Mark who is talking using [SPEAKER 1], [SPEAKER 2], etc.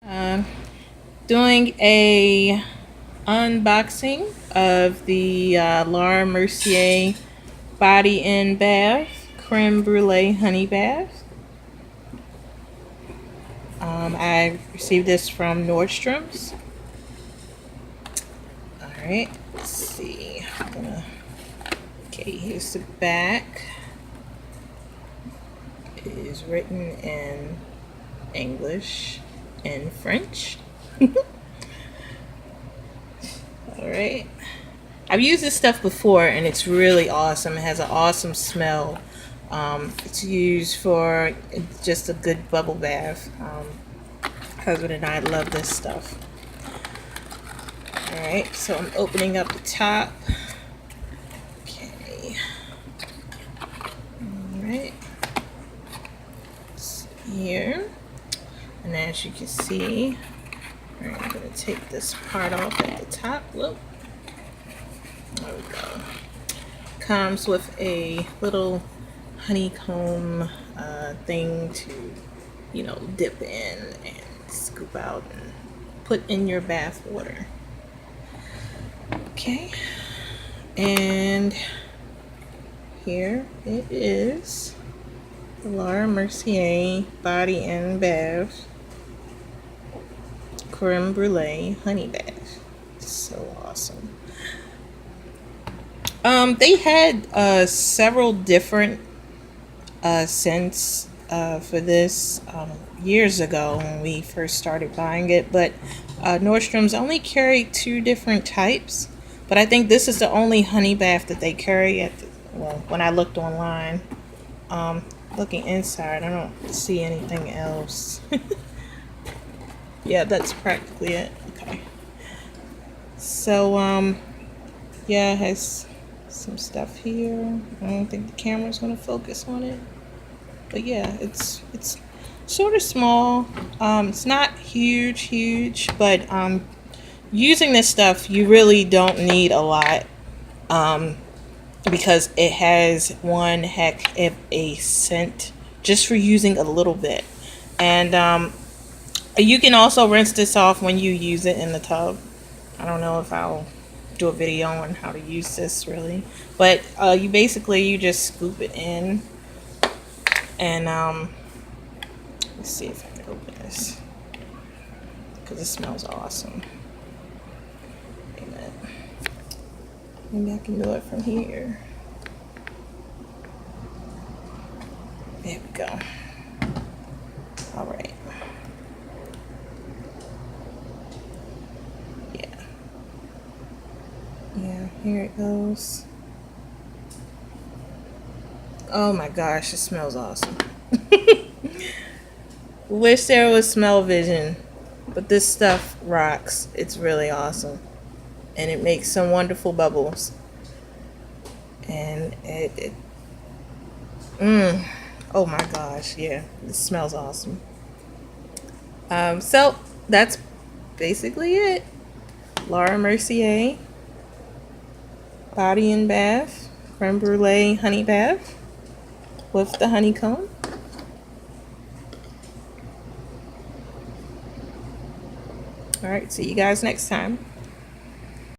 [SPEAKER 1] Doing a unboxing of the Laura Mercier Body and Bath Creme Brulee Honey Bath. I received this from Nordstrom's. Alright, let's see. Okay, here's the back. It is written in English and French. Alright. I've used this stuff before and it's really awesome. It has an awesome smell. It's used for just a good bubble bath. Husband and I love this stuff. Alright, so I'm opening up the top. Okay. Alright. Here. And as you can see, I'm going to take this part off at the top. Whoop. There we go. Comes with a little honeycomb thing to, dip in and scoop out and put in your bath water. Okay. And here it is. The Laura Mercier Body and Bath Creme Brulee Honey Bath. So awesome. They had several different scents for this years ago when we first started buying it, but Nordstrom's only carried 2 different types. But I think this is the only honey bath that they carry when I looked online. Looking inside, I don't see anything else. Yeah, that's practically it. Okay. So, yeah, it has some stuff here. I don't think the camera's going to focus on it. But yeah, it's sort of small. It's not huge, but using this stuff, you really don't need a lot. Because it has one heck of a scent just for using a little bit. And you can also rinse this off when you use it in the tub. I don't know if I'll do a video on how to use this really, but you just scoop it in. And let's see if I can open this because it smells awesome. Maybe I can do it from here. There we go. All right. Yeah, here it goes. Oh my gosh, it smells awesome. Wish there was smell vision, but this stuff rocks. It's really awesome. And it makes some wonderful bubbles. And oh my gosh, yeah, it smells awesome. So that's basically it. Laura Mercier Body and Bath Creme Brulee Honey Bath with the honeycomb. Alright, see you guys next time.